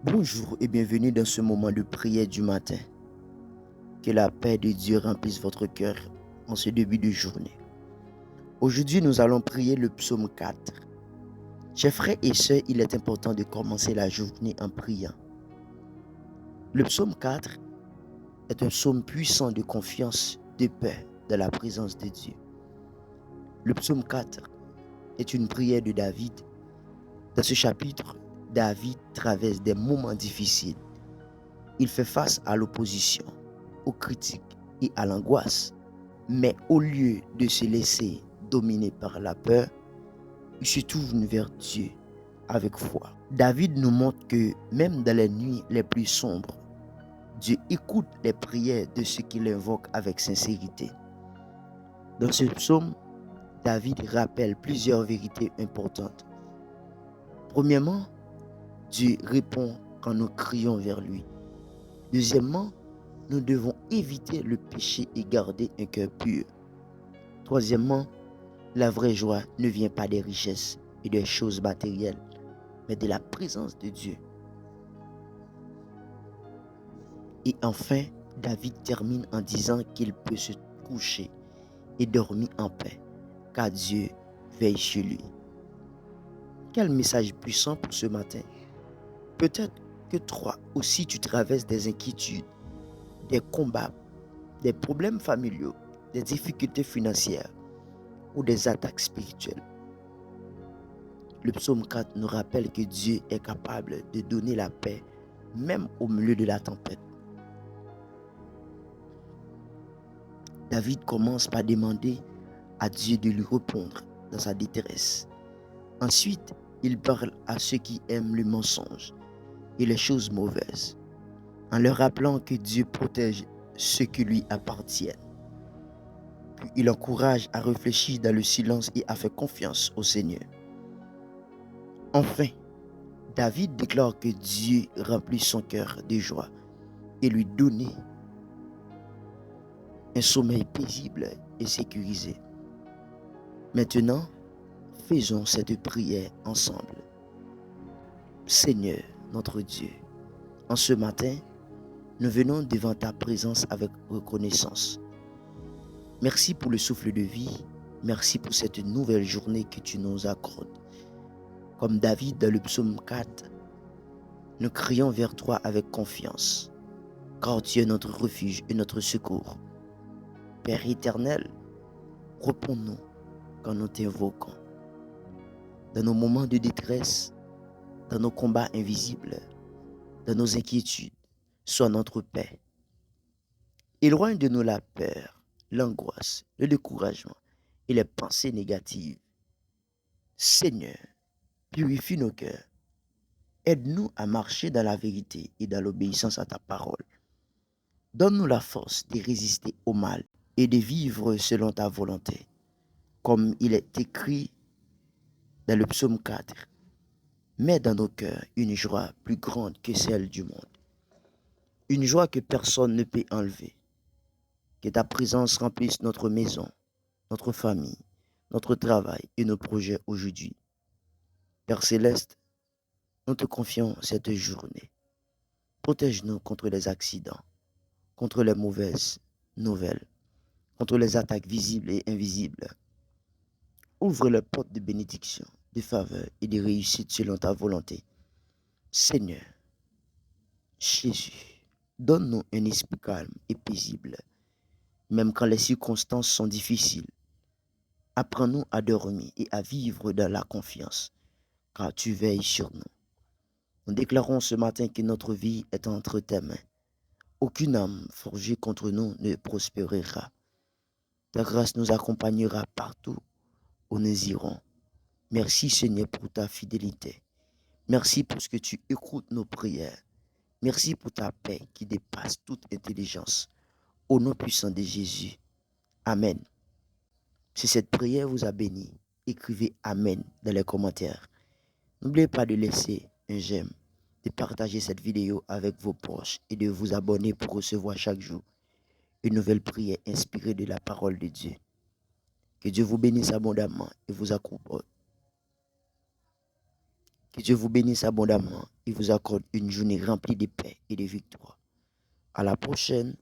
Bonjour et bienvenue dans ce moment de prière du matin. Que la paix de Dieu remplisse votre cœur en ce début de journée. Aujourd'hui, nous allons prier le psaume 4. Chers frères et sœurs, il est important de commencer la journée en priant. Le psaume 4 est un psaume puissant de confiance, de paix dans la présence de Dieu. Le psaume 4 est une prière de David. Dans ce chapitre, David traverse des moments difficiles. Il fait face à l'opposition, aux critiques et à l'angoisse. Mais au lieu de se laisser dominer par la peur, il se tourne vers Dieu avec foi. David nous montre que même dans les nuits les plus sombres, Dieu écoute les prières de ceux qui l'invoquent avec sincérité. Dans ce psaume, David rappelle plusieurs vérités importantes. Premièrement, Dieu répond quand nous crions vers lui. Deuxièmement, nous devons éviter le péché et garder un cœur pur. Troisièmement, la vraie joie ne vient pas des richesses et des choses matérielles, mais de la présence de Dieu. Et enfin, David termine en disant qu'il peut se coucher et dormir en paix, car Dieu veille sur lui. Quel message puissant pour ce matin. Peut-être que toi aussi tu traverses des inquiétudes, des combats, des problèmes familiaux, des difficultés financières ou des attaques spirituelles. Le psaume 4 nous rappelle que Dieu est capable de donner la paix même au milieu de la tempête. David commence par demander à Dieu de lui répondre dans sa détresse. Ensuite, il parle à ceux qui aiment le mensonge et les choses mauvaises, en leur rappelant que Dieu protège ceux qui lui appartiennent. Puis il encourage à réfléchir dans le silence et à faire confiance au Seigneur. Enfin, David déclare que Dieu remplit son cœur de joie et lui donne un sommeil paisible et sécurisé. Maintenant, faisons cette prière ensemble. Seigneur, notre Dieu, en ce matin, nous venons devant ta présence avec reconnaissance. Merci pour le souffle de vie. Merci pour cette nouvelle journée que tu nous accordes. Comme David dans le psaume 4, nous crions vers toi avec confiance, car tu es notre refuge et notre secours. Père éternel, réponds-nous quand nous t'invoquons. Dans nos moments de détresse, dans nos combats invisibles, dans nos inquiétudes, sois notre paix. Éloigne de nous la peur, l'angoisse, le découragement et les pensées négatives. Seigneur, purifie nos cœurs. Aide-nous à marcher dans la vérité et dans l'obéissance à ta parole. Donne-nous la force de résister au mal et de vivre selon ta volonté. Comme il est écrit dans le psaume 4, mets dans nos cœurs une joie plus grande que celle du monde. Une joie que personne ne peut enlever. Que ta présence remplisse notre maison, notre famille, notre travail et nos projets aujourd'hui. Père Céleste, nous te confions cette journée. Protège-nous contre les accidents, contre les mauvaises nouvelles, contre les attaques visibles et invisibles. Ouvre les portes de bénédiction, de faveur et de réussite selon ta volonté. Seigneur, Jésus, donne-nous un esprit calme et paisible, même quand les circonstances sont difficiles. Apprends-nous à dormir et à vivre dans la confiance, car tu veilles sur nous. Nous déclarons ce matin que notre vie est entre tes mains. Aucune âme forgée contre nous ne prospérera. Ta grâce nous accompagnera partout où nous irons. Merci Seigneur pour ta fidélité. Merci pour ce que tu écoutes nos prières. Merci pour ta paix qui dépasse toute intelligence. Au nom puissant de Jésus. Amen. Si cette prière vous a béni, écrivez Amen dans les commentaires. N'oubliez pas de laisser un j'aime, de partager cette vidéo avec vos proches et de vous abonner pour recevoir chaque jour une nouvelle prière inspirée de la parole de Dieu. Que Dieu vous bénisse abondamment et vous accompagne. Que Dieu vous bénisse abondamment et vous accorde une journée remplie de paix et de victoire. À la prochaine.